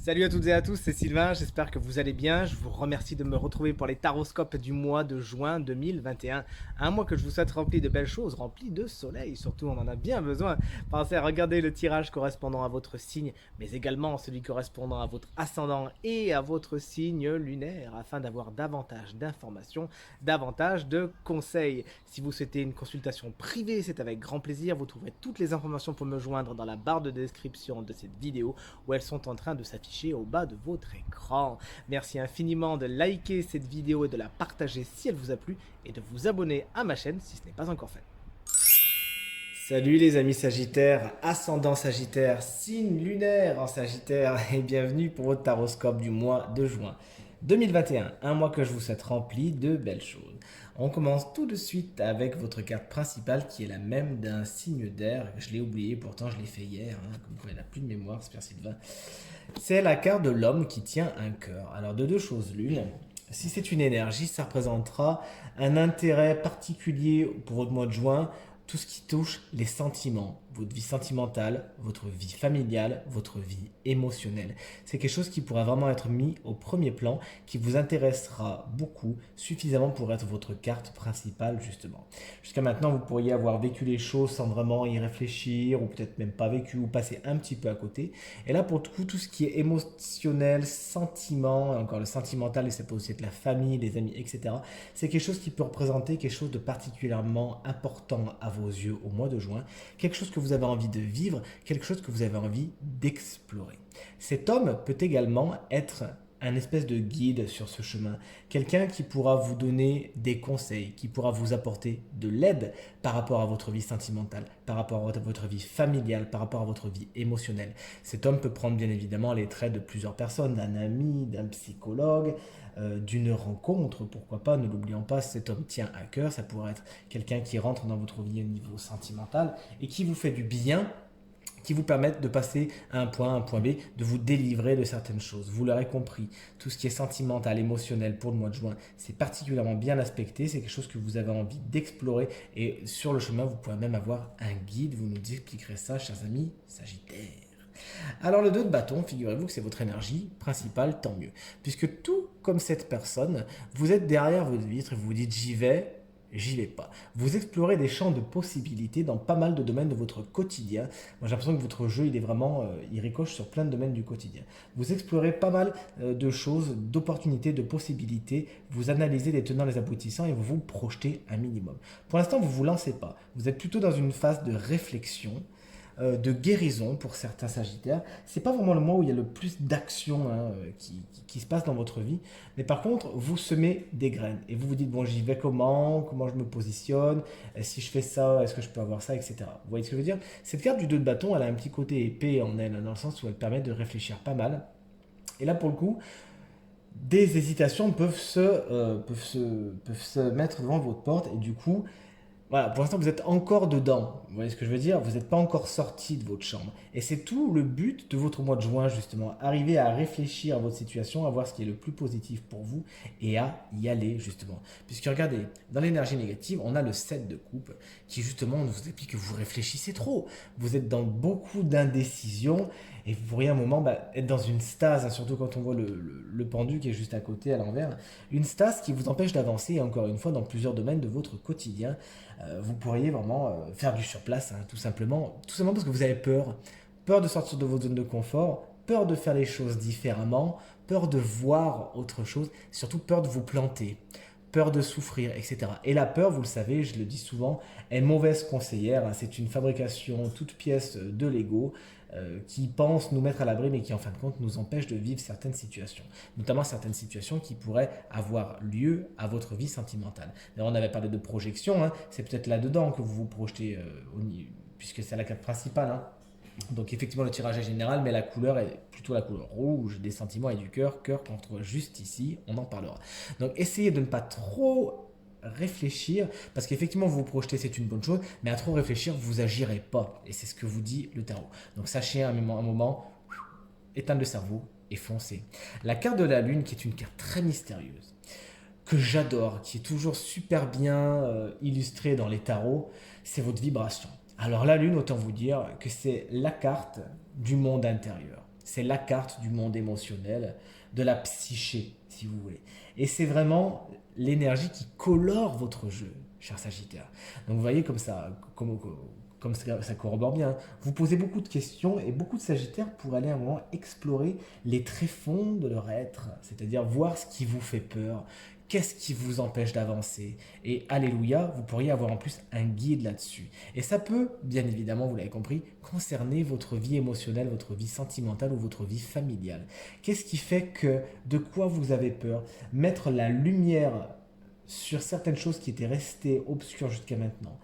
Salut à toutes et à tous, c'est Sylvain, j'espère que vous allez bien. Je vous remercie de me retrouver pour les taroscopes du mois de juin 2021. Un mois que je vous souhaite rempli de belles choses, rempli de soleil, surtout on en a bien besoin. Pensez à regarder le tirage correspondant à votre signe, mais également celui correspondant à votre ascendant et à votre signe lunaire, afin d'avoir davantage d'informations, davantage de conseils. Si vous souhaitez une consultation privée, c'est avec grand plaisir. Vous trouverez toutes les informations pour me joindre dans la barre de description de cette vidéo où elles sont en train de s'afficher au bas de votre écran. Merci infiniment de liker cette vidéo et de la partager si elle vous a plu et de vous abonner à ma chaîne si ce n'est pas encore fait. Salut les amis Sagittaires, ascendant Sagittaire, signe lunaire en Sagittaire et bienvenue pour votre taroscope du mois de juin 2021, un mois que je vous souhaite rempli de belles choses. On commence tout de suite avec votre carte principale qui est la même d'un signe d'air. Je l'ai oublié, pourtant je l'ai fait hier, comme quoi elle n'a plus de mémoire, Super Sylvain. C'est la carte de l'homme qui tient un cœur. Alors de deux choses l'une, si c'est une énergie, ça représentera un intérêt particulier pour votre mois de juin, tout ce qui touche les sentiments, votre vie sentimentale, votre vie familiale, votre vie émotionnelle. C'est quelque chose qui pourra vraiment être mis au premier plan, qui vous intéressera beaucoup, suffisamment pour être votre carte principale justement. Jusqu'à maintenant, vous pourriez avoir vécu les choses sans vraiment y réfléchir, ou peut-être même pas vécu, ou passer un petit peu à côté. Et là, pour tout ce qui est émotionnel, sentiment, et encore le sentimental, et ça peut aussi être la famille, les amis, etc., c'est quelque chose qui peut représenter quelque chose de particulièrement important à vos yeux au mois de juin, quelque chose que vous avez envie de vivre, quelque chose que vous avez envie d'explorer. Cet homme peut également être un espèce de guide sur ce chemin, quelqu'un qui pourra vous donner des conseils, qui pourra vous apporter de l'aide par rapport à votre vie sentimentale, par rapport à votre vie familiale, par rapport à votre vie émotionnelle. Cet homme peut prendre bien évidemment les traits de plusieurs personnes, d'un ami, d'un psychologue, d'une rencontre, pourquoi pas, ne l'oublions pas, cet homme tient à cœur, ça pourrait être quelqu'un qui rentre dans votre vie au niveau sentimental et qui vous fait du bien, qui vous permettent de passer à un point B, de vous délivrer de certaines choses. Vous l'aurez compris, tout ce qui est sentimental, émotionnel pour le mois de juin, c'est particulièrement bien aspecté, c'est quelque chose que vous avez envie d'explorer et sur le chemin, vous pourrez même avoir un guide, vous nous expliquerez ça, chers amis Sagittaires. Alors le 2 de bâton, figurez-vous que c'est votre énergie principale, tant mieux. Puisque tout comme cette personne, vous êtes derrière votre vitre et vous vous dites j'y vais pas. Vous explorez des champs de possibilités dans pas mal de domaines de votre quotidien. Moi j'ai l'impression que votre jeu il est vraiment, il ricoche sur plein de domaines du quotidien. Vous explorez pas mal de choses, d'opportunités, de possibilités. Vous analysez les tenants, les aboutissants et vous vous projetez un minimum. Pour l'instant vous vous lancez pas. Vous êtes plutôt dans une phase de réflexion, de guérison pour certains Sagittaires. C'est pas vraiment le mois où il y a le plus d'action qui se passe dans votre vie, mais par contre, vous semez des graines et vous vous dites bon, j'y vais comment je me positionne, si je fais ça, est-ce que je peux avoir ça, etc. Vous voyez ce que je veux dire? Cette carte du 2 de bâton, elle a un petit côté épais en elle, dans le sens où elle permet de réfléchir pas mal. Et là, pour le coup, des hésitations peuvent se mettre devant votre porte et du coup, voilà, pour l'instant, vous êtes encore dedans. Vous voyez ce que je veux dire? Vous n'êtes pas encore sorti de votre chambre. Et c'est tout le but de votre mois de juin, justement. Arriver à réfléchir à votre situation, à voir ce qui est le plus positif pour vous et à y aller, justement. Puisque regardez, dans l'énergie négative, on a le 7 de coupe qui, justement, nous explique que vous réfléchissez trop. Vous êtes dans beaucoup d'indécision et vous pourriez à un moment être dans une stase, surtout quand on voit le pendu qui est juste à côté, à l'envers. Une stase qui vous empêche d'avancer, encore une fois, dans plusieurs domaines de votre quotidien. Vous pourriez vraiment faire du surplace, tout simplement parce que vous avez peur de sortir de votre zone de confort, peur de faire les choses différemment, peur de voir autre chose, surtout peur de vous planter, peur de souffrir, etc. Et la peur, vous le savez, je le dis souvent, est mauvaise conseillère. C'est une fabrication toute pièce de l'ego qui pense nous mettre à l'abri, mais qui en fin de compte nous empêche de vivre certaines situations, notamment certaines situations qui pourraient avoir lieu à votre vie sentimentale. D'ailleurs, on avait parlé de projection, c'est peut-être là-dedans que vous vous projetez, puisque c'est la carte principale. Donc effectivement le tirage est général, mais la couleur est plutôt la couleur rouge des sentiments et du cœur, cœur qu'on trouve juste ici, on en parlera. Donc essayez de ne pas trop réfléchir, parce qu'effectivement vous vous projetez, c'est une bonne chose, mais à trop réfléchir, vous agirez pas, et c'est ce que vous dit le tarot. Donc sachez un moment éteindre le cerveau et foncez. La carte de la lune, qui est une carte très mystérieuse, que j'adore, qui est toujours super bien illustrée dans les tarots, c'est votre vibration. Alors la lune, autant vous dire que c'est la carte du monde intérieur. C'est la carte du monde émotionnel, de la psyché, si vous voulez. Et c'est vraiment l'énergie qui colore votre jeu, cher Sagittaire. Donc vous voyez comme ça, comme ça corrobore bien. Vous posez beaucoup de questions et beaucoup de Sagittaires pourraient aller à un moment explorer les tréfonds de leur être, c'est-à-dire voir ce qui vous fait peur, qu'est-ce qui vous empêche d'avancer. Et alléluia, vous pourriez avoir en plus un guide là-dessus. Et ça peut, bien évidemment, vous l'avez compris, concerner votre vie émotionnelle, votre vie sentimentale ou votre vie familiale. Qu'est-ce qui fait que, de quoi vous avez peur? Mettre la lumière sur certaines choses qui étaient restées obscures jusqu'à maintenant,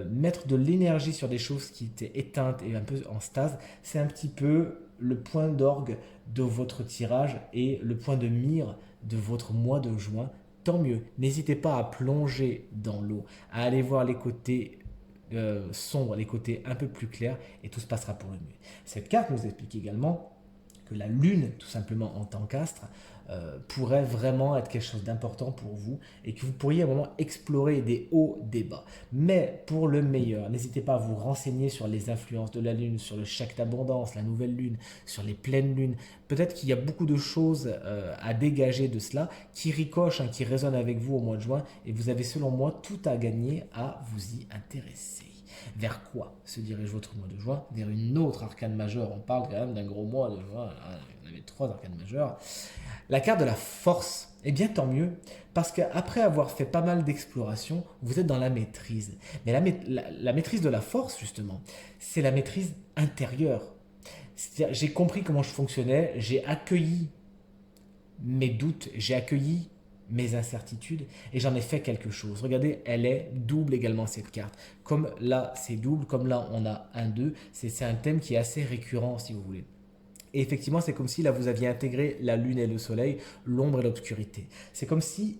mettre de l'énergie sur des choses qui étaient éteintes et un peu en stase, c'est un petit peu le point d'orgue de votre tirage et le point de mire de votre mois de juin. Tant mieux, n'hésitez pas à plonger dans l'eau, à aller voir les côtés sombres, les côtés un peu plus clairs, et tout se passera pour le mieux. Cette carte nous explique également que la lune, tout simplement en tant qu'astre, pourrait vraiment être quelque chose d'important pour vous et que vous pourriez à un moment explorer des hauts, des bas. Mais pour le meilleur, n'hésitez pas à vous renseigner sur les influences de la lune, sur le chèque d'abondance, la nouvelle lune, sur les pleines lunes. Peut-être qu'il y a beaucoup de choses à dégager de cela qui ricochent, qui résonnent avec vous au mois de juin, et vous avez selon moi tout à gagner à vous y intéresser. Vers quoi se dirige votre mois de juin? Vers une autre arcane majeure. On parle quand même d'un gros mois de juin. On avait 3 arcanes majeures. La carte de la force. Eh bien, tant mieux, parce qu'après avoir fait pas mal d'exploration, vous êtes dans la maîtrise. Mais la maîtrise de la force, justement, c'est la maîtrise intérieure. C'est-à-dire, j'ai compris comment je fonctionnais, j'ai accueilli mes doutes, j'ai accueilli mes incertitudes et j'en ai fait quelque chose. Regardez, elle est double également cette carte. Comme là, c'est double, comme là, on a un 2. C'est un thème qui est assez récurrent, si vous voulez. Et effectivement, c'est comme si là, vous aviez intégré la lune et le soleil, l'ombre et l'obscurité. C'est comme si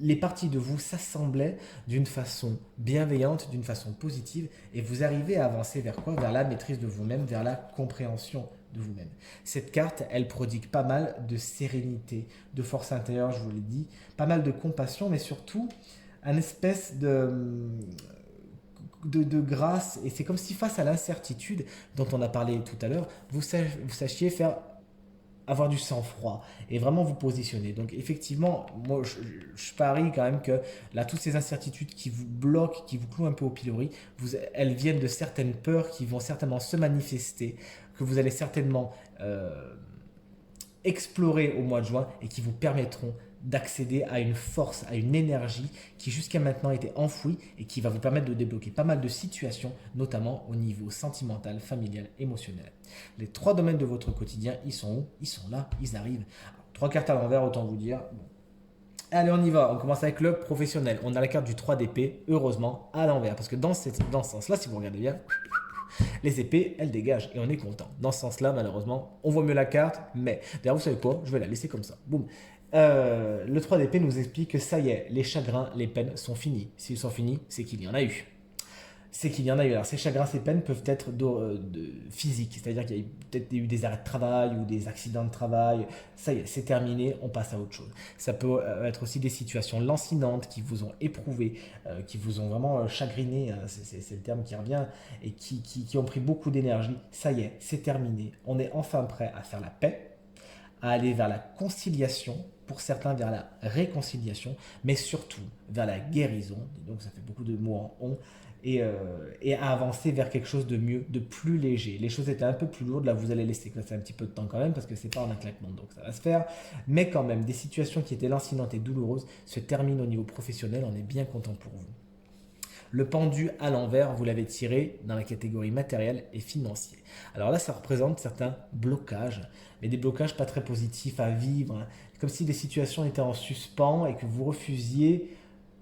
les parties de vous s'assemblaient d'une façon bienveillante, d'une façon positive, et vous arrivez à avancer vers quoi? Vers la maîtrise de vous-même, vers la compréhension de vous-même. Cette carte, elle prodigue pas mal de sérénité, de force intérieure, je vous l'ai dit, pas mal de compassion, mais surtout un espèce de grâce. Et c'est comme si face à l'incertitude dont on a parlé tout à l'heure, vous sachiez avoir du sang-froid et vraiment vous positionner. Donc effectivement, moi je parie quand même que là, toutes ces incertitudes qui vous bloquent, qui vous clouent un peu au pilori, elles viennent de certaines peurs qui vont certainement se manifester, que vous allez certainement explorer au mois de juin et qui vous permettront d'accéder à une force, à une énergie qui jusqu'à maintenant était enfouie et qui va vous permettre de débloquer pas mal de situations, notamment au niveau sentimental, familial, émotionnel. Les 3 domaines de votre quotidien, ils sont où? Ils sont là, ils arrivent. Alors, 3 cartes à l'envers, autant vous dire. Bon. Allez, on y va. On commence avec le professionnel. On a la carte du 3 d'épée, heureusement, à l'envers. Parce que dans ce sens-là, si vous regardez bien, les épées, elles dégagent et on est content. Dans ce sens-là, malheureusement, on voit mieux la carte, mais d'ailleurs, vous savez quoi? Je vais la laisser comme ça. Boum. Le 3 d'épée nous explique que ça y est, les chagrins, les peines sont finis. S'ils sont finis, c'est qu'il y en a eu. C'est qu'il y en a eu. Alors, ces chagrins, ces peines peuvent être physiques, c'est-à-dire qu'il y a peut-être eu des arrêts de travail ou des accidents de travail. Ça y est, c'est terminé, on passe à autre chose. Ça peut être aussi des situations lancinantes qui vous ont éprouvé, qui vous ont vraiment chagriné, hein, c'est le terme qui revient, et qui ont pris beaucoup d'énergie. Ça y est, c'est terminé. On est enfin prêt à faire la paix, à aller vers la conciliation, pour certains vers la réconciliation, mais surtout vers la guérison. Donc ça fait beaucoup de mots en on. Et à avancer vers quelque chose de mieux, de plus léger. Les choses étaient un peu plus lourdes, là vous allez laisser passer un petit peu de temps quand même, parce que c'est pas en un claquement, donc ça va se faire. Mais quand même, des situations qui étaient lancinantes et douloureuses se terminent au niveau professionnel, on est bien content pour vous. Le pendu à l'envers, vous l'avez tiré dans la catégorie matérielle et financier. Alors là, ça représente certains blocages, mais des blocages pas très positifs à vivre, hein. Comme si les situations étaient en suspens et que vous refusiez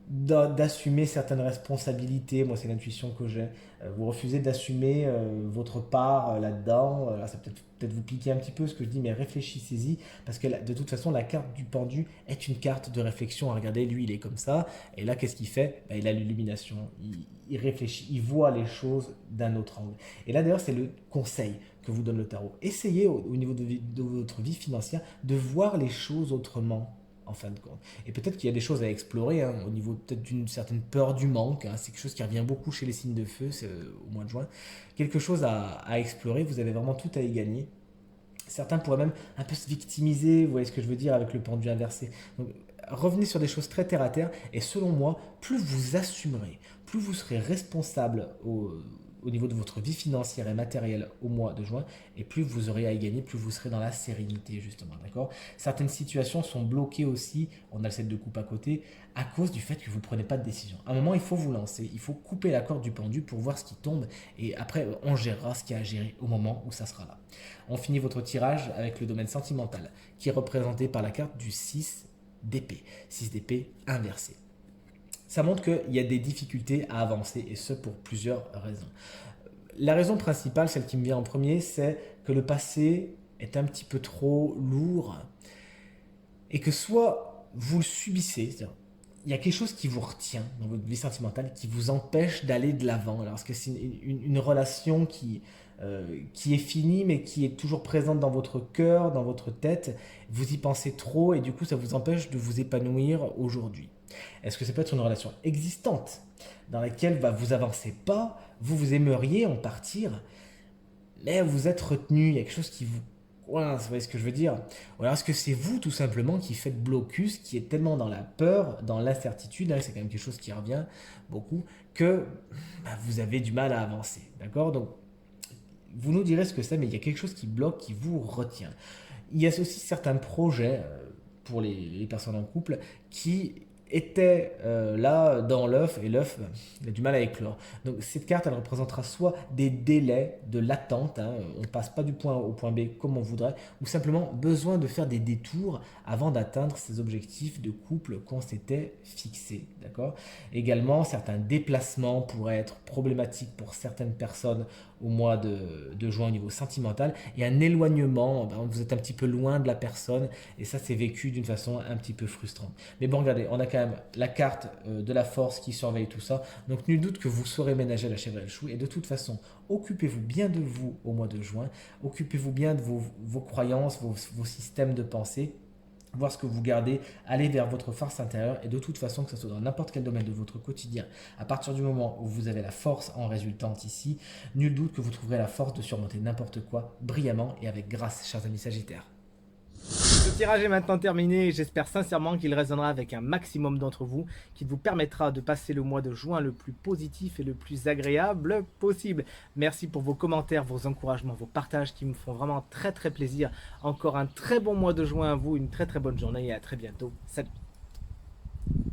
d'assumer certaines responsabilités. Moi, c'est l'intuition que j'ai. Vous refusez d'assumer votre part là-dedans. Là, ça peut-être vous piquer un petit peu ce que je dis, mais réfléchissez-y, parce que de toute façon, la carte du pendu est une carte de réflexion. Regardez, lui, il est comme ça, et là, qu'est-ce qu'il fait? Ben, il a l'illumination, il réfléchit, il voit les choses d'un autre angle. Et là, d'ailleurs, c'est le conseil que vous donne le tarot. Essayez au niveau de votre vie financière de voir les choses autrement, en fin de compte. Et peut-être qu'il y a des choses à explorer, hein, au niveau peut-être d'une certaine peur du manque, hein. C'est quelque chose qui revient beaucoup chez les signes de feu, c'est, au mois de juin. Quelque chose à explorer, vous avez vraiment tout à y gagner. Certains pourraient même un peu se victimiser, vous voyez ce que je veux dire avec le pendu inversé. Donc, revenez sur des choses très terre à terre et selon moi, plus vous assumerez, plus vous serez responsable au niveau de votre vie financière et matérielle au mois de juin et plus vous aurez à y gagner, plus vous serez dans la sérénité justement, d'accord. Certaines situations sont bloquées aussi, on a le set de coupe à côté, à cause du fait que vous ne prenez pas de décision. À un moment, il faut vous lancer, il faut couper la corde du pendu pour voir ce qui tombe et après, on gérera ce qu'il y a à gérer au moment où ça sera là. On finit votre tirage avec le domaine sentimental qui est représenté par la carte du 6 d'épée, 6 d'épée inversé. Ça montre qu'il y a des difficultés à avancer et ce pour plusieurs raisons. La raison principale, celle qui me vient en premier, c'est que le passé est un petit peu trop lourd et que soit vous le subissez, c'est-à-dire il y a quelque chose qui vous retient dans votre vie sentimentale, qui vous empêche d'aller de l'avant. Alors, est-ce que c'est une relation qui est finie, mais qui est toujours présente dans votre cœur, dans votre tête, vous y pensez trop et du coup, ça vous empêche de vous épanouir aujourd'hui. Est-ce que ça peut être une relation existante dans laquelle vous avancez pas, vous aimeriez en partir, mais vous êtes retenu, il y a quelque chose qui vous voilà, vous voyez ce que je veux dire. Ou alors est-ce que c'est vous tout simplement qui faites blocus, qui est tellement dans la peur, dans l'incertitude, c'est quand même quelque chose qui revient beaucoup, que vous avez du mal à avancer. D'accord. Donc vous nous direz ce que c'est, mais il y a quelque chose qui bloque, qui vous retient. Il y a aussi certains projets pour les personnes en couple qui étaient là dans l'œuf et l'œuf il a du mal à éclore. Donc cette carte elle représentera soit des délais de l'attente, on ne passe pas du point A au point B comme on voudrait, ou simplement besoin de faire des détours avant d'atteindre ces objectifs de couple qu'on s'était fixés. D'accord. Également certains déplacements pourraient être problématiques pour certaines personnes au mois de juin au niveau sentimental et un éloignement, vous êtes un petit peu loin de la personne et ça c'est vécu d'une façon un petit peu frustrante. Mais bon regardez, on a quand même la carte de la force qui surveille tout ça, donc nul doute que vous saurez ménager la chèvre et le chou et de toute façon occupez-vous bien de vous au mois de juin, occupez-vous bien de vos croyances, vos systèmes de pensée, voir ce que vous gardez, aller vers votre force intérieure et de toute façon que ce soit dans n'importe quel domaine de votre quotidien, à partir du moment où vous avez la force en résultante ici, nul doute que vous trouverez la force de surmonter n'importe quoi brillamment et avec grâce, chers amis Sagittaires. Ce tirage est maintenant terminé et j'espère sincèrement qu'il résonnera avec un maximum d'entre vous, qu'il vous permettra de passer le mois de juin le plus positif et le plus agréable possible. Merci pour vos commentaires, vos encouragements, vos partages qui me font vraiment très plaisir. Encore un très bon mois de juin à vous, une très bonne journée et à très bientôt. Salut!